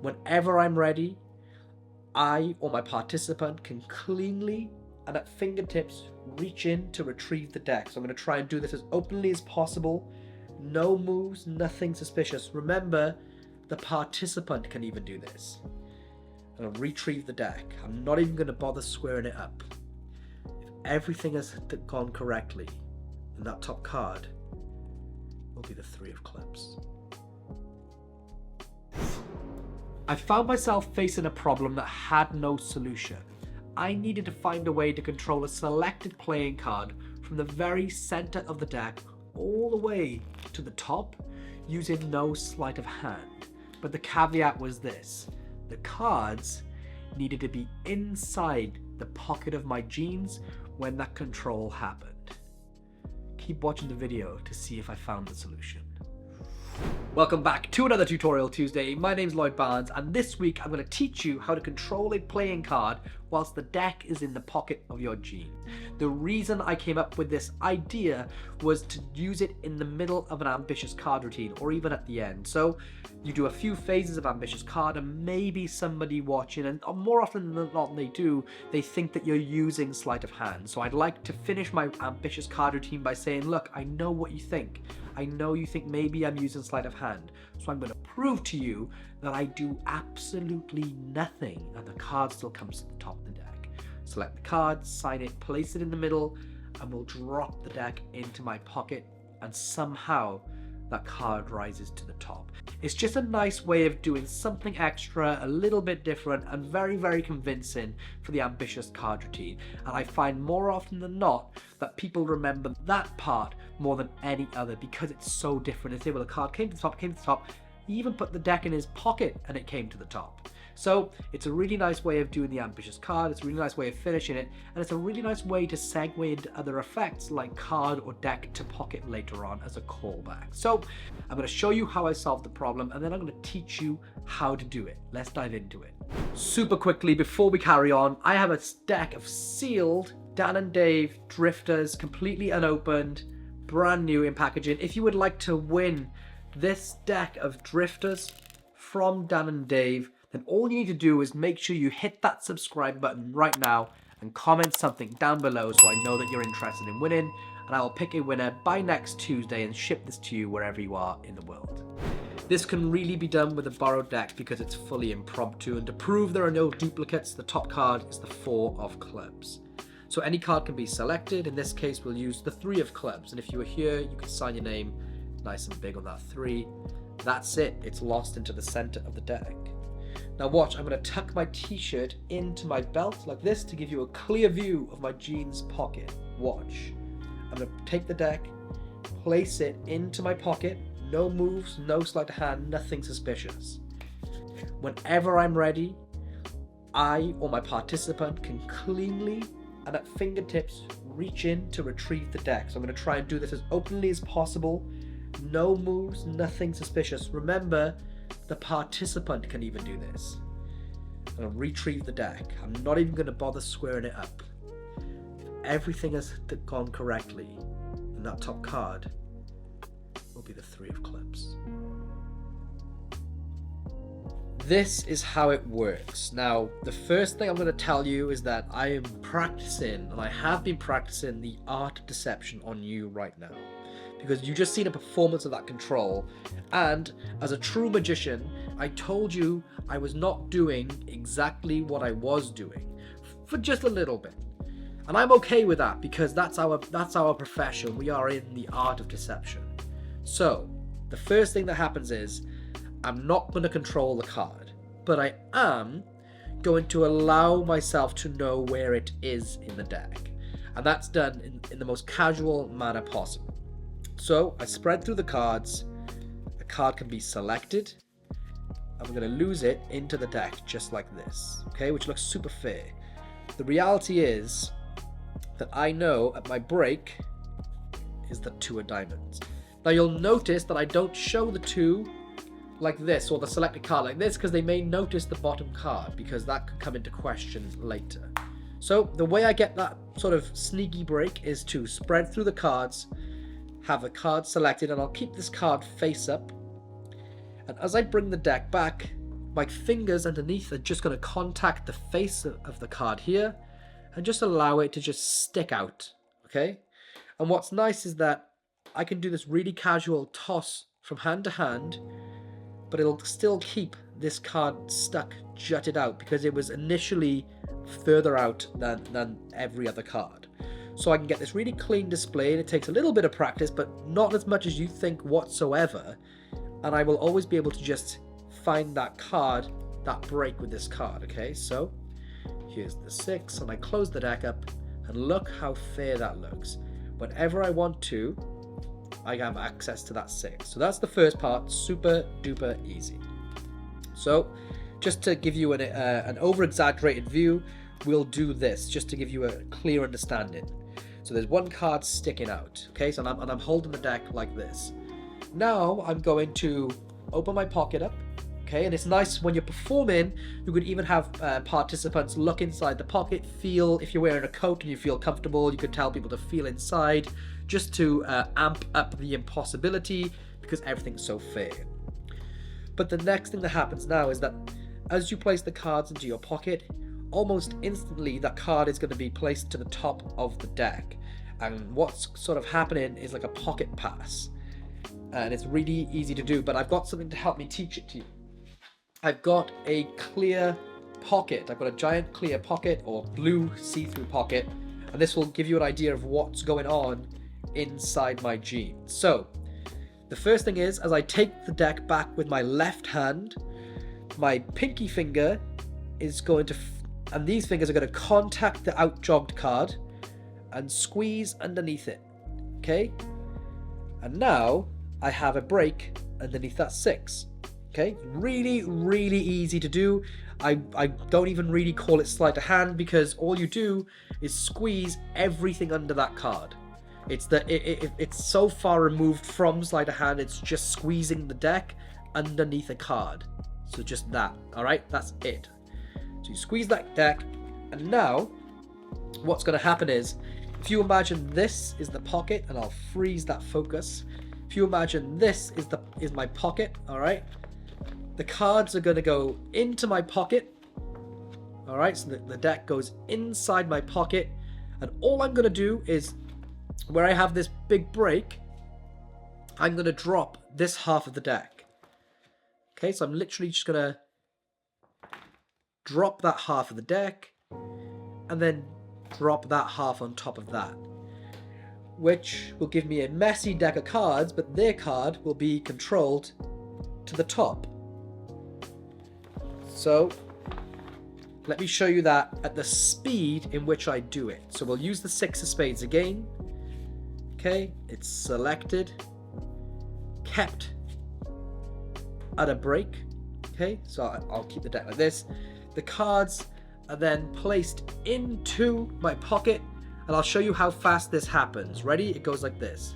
Whenever I'm ready, I or my participant can cleanly and at fingertips reach in to retrieve the deck. So I'm going to try and do this as openly as possible. No moves, nothing suspicious. Remember, the participant can even do this. And I'll retrieve the deck. I'm not even going to bother squaring it up. If everything has gone correctly, then that top card will be the 3 of clubs. I found myself facing a problem that had no solution. I needed to find a way to control a selected playing card from the very center of the deck all the way to the top using no sleight of hand. But the caveat was this: the cards needed to be inside the pocket of my jeans when that control happened. Keep watching the video to see if I found the solution. Welcome back to another Tutorial Tuesday. My name's Lloyd and this week I'm going to teach you how to control a playing card whilst the deck is in the pocket of your jeans. The reason I came up with this idea was to use it in the middle of an ambitious card routine, or even at the end. So you do a few phases of ambitious card and maybe somebody watching, and more often than not they think that you're using sleight of hand. So I'd like to finish my ambitious card routine by saying, look, I know what you think. I know you think maybe I'm using sleight of hand. So I'm going to prove to you that I do absolutely nothing and the card still comes to the top of the deck. Select the card, sign it, place it in the middle, and we'll drop the deck into my pocket, and somehow that card rises to the top. It's just a nice way of doing something extra, a little bit different, and very, very convincing for the ambitious card routine. And I find more often than not that people remember that part more than any other because it's so different. They say, well, the card came to the top, he even put the deck in his pocket and it came to the top. So it's a really nice way of doing the ambitious card, it's a really nice way of finishing it, and it's a really nice way to segue into other effects like card or deck to pocket later on as a callback. So I'm going to show you how I solved the problem, and then I'm going to teach you how to do it. Let's dive into it. Super quickly before we carry on, I have a deck of sealed Dan and Dave drifters, completely unopened, brand new in packaging. If you would like to win this deck of drifters from Dan and Dave, then all you need to do is make sure you hit that subscribe button right now and comment something down below so I know that you're interested in winning, and I will pick a winner by next Tuesday and ship this to you wherever you are in the world. This can really be done with a borrowed deck because it's fully impromptu, and to prove there are no duplicates, the top card is the 4 of clubs. So any card can be selected. In this case, we'll use the 3 of clubs, and if you were here, you can sign your name nice and big on that 3. That's it, it's lost into the center of the deck. Now watch, I'm going to tuck my t-shirt into my belt like this to give you a clear view of my jeans pocket. Watch. I'm going to take the deck, place it into my pocket, no moves, no sleight of hand, nothing suspicious. Whenever I'm ready, I or my participant can cleanly and at fingertips reach in to retrieve the deck. So I'm going to try and do this as openly as possible. No moves, nothing suspicious. Remember, the participant can even do this. And I'll retrieve the deck. I'm not even going to bother squaring it up. If everything has gone correctly, then that top card will be the 3 of clubs. This is how it works. Now, the first thing I'm going to tell you is that I am practicing, and I have been practicing, the art of deception on you right now. Because you just seen a performance of that control, and as a true magician, I told you I was not doing exactly what I was doing for just a little bit. And I'm okay with that because that's our profession. We are in the art of deception. So, the first thing that happens is I'm not going to control the card, but I am going to allow myself to know where it is in the deck. And that's done in the most casual manner possible. So I spread through the cards, a card can be selected, and we're going to lose it into the deck just like this, okay, which looks super fair. The reality is that I know at my break is the 2 of diamonds. Now you'll notice that I don't show the 2 like this, or the selected card like this, because they may notice the bottom card, because that could come into question later. So the way I get that sort of sneaky break is to spread through the cards, have a card selected, and I'll keep this card face up, and as I bring the deck back, my fingers underneath are just going to contact the face of the card here and just allow it to just stick out, okay? And what's nice is that I can do this really casual toss from hand to hand, but it'll still keep this card stuck, jutted out, because it was initially further out than every other card. So I can get this really clean display, and it takes a little bit of practice, but not as much as you think whatsoever. And I will always be able to just find that card, that break with this card, okay? So here's the 6, and I close the deck up, and look how fair that looks. Whenever I want to, I have access to that 6. So that's the first part, super duper easy. So just to give you an over-exaggerated view, we'll do this just to give you a clear understanding. So there's one card sticking out, okay? So I'm holding the deck like this. Now I'm going to open my pocket up, okay? And it's nice when you're performing, you could even have participants look inside the pocket, feel, if you're wearing a coat and you feel comfortable, you could tell people to feel inside, just to amp up the impossibility, because everything's so fair. But the next thing that happens now is that as you place the cards into your pocket, almost instantly that card is going to be placed to the top of the deck. And what's sort of happening is like a pocket pass. And it's really easy to do, but I've got something to help me teach it to you. I've got a clear pocket. I've got a giant clear pocket, or blue see-through pocket, and this will give you an idea of what's going on inside my jeans. So the first thing is, as I take the deck back with my left hand, my pinky finger is going to, and these fingers are going to contact the out-jogged card and squeeze underneath it, okay? And now I have a break underneath that 6, okay? Really, really easy to do. I don't even really call it sleight of hand, because all you do is squeeze everything under that card. It's so far removed from sleight of hand, it's just squeezing the deck underneath a card. So just that, all right? That's it. So you squeeze that deck, and now what's going to happen is, if you imagine this is the pocket, and I'll freeze that focus. If you imagine this is my pocket, all right? The cards are going to go into my pocket, all right? So the deck goes inside my pocket, and all I'm going to do is, where I have this big break, I'm going to drop this half of the deck. Okay, so I'm literally just going to drop that half of the deck, and then drop that half on top of that, which will give me a messy deck of cards, but their card will be controlled to the top. So let me show you that at the speed in which I do it. So we'll use the 6 of spades again. Okay, it's selected, kept at a break. Okay, so I'll keep the deck like this. The cards are then placed into my pocket, and I'll show you how fast this happens. Ready? It goes like this.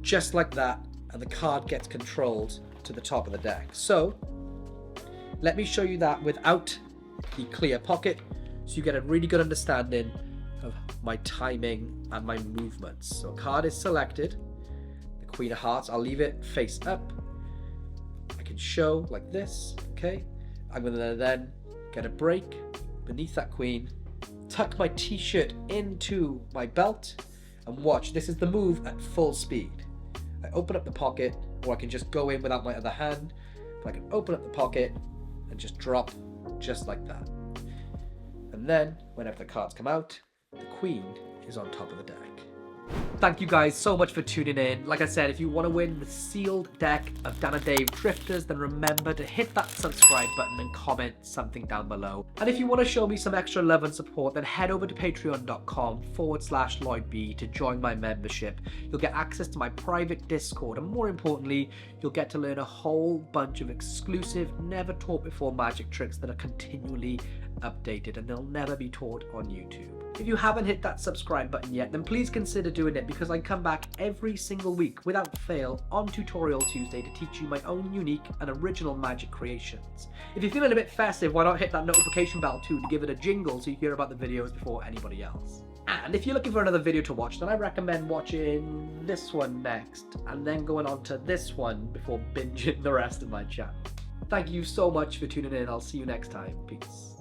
Just like that, and the card gets controlled to the top of the deck. So let me show you that without the clear pocket, so you get a really good understanding of my timing and my movements. So card is selected, the Queen of Hearts, I'll leave it face up. I can show like this, okay? I'm gonna then get a break beneath that Queen, tuck my t-shirt into my belt, and watch, this is the move at full speed. I open up the pocket, or I can just go in without my other hand, but I can open up the pocket and just drop just like that. And then, whenever the cards come out, the Queen is on top of the deck. Thank you guys so much for tuning in. Like I said, if you want to win the sealed deck of Dan and Dave Drifters, then remember to hit that subscribe button and comment something down below. And if you want to show me some extra love and support, then head over to patreon.com/LloydB to join my membership. You'll get access to my private Discord, and more importantly, you'll get to learn a whole bunch of exclusive, never taught before magic tricks that are continually updated, and they'll never be taught on YouTube. If you haven't hit that subscribe button yet, then please consider doing it, because I come back every single week without fail on Tutorial Tuesday to teach you my own unique and original magic creations. If you're feeling a bit festive, why not hit that notification bell too to give it a jingle so you hear about the videos before anybody else. And if you're looking for another video to watch, then I recommend watching this one next, and then going on to this one before binging the rest of my channel. Thank you so much for tuning in. I'll see you next time. Peace.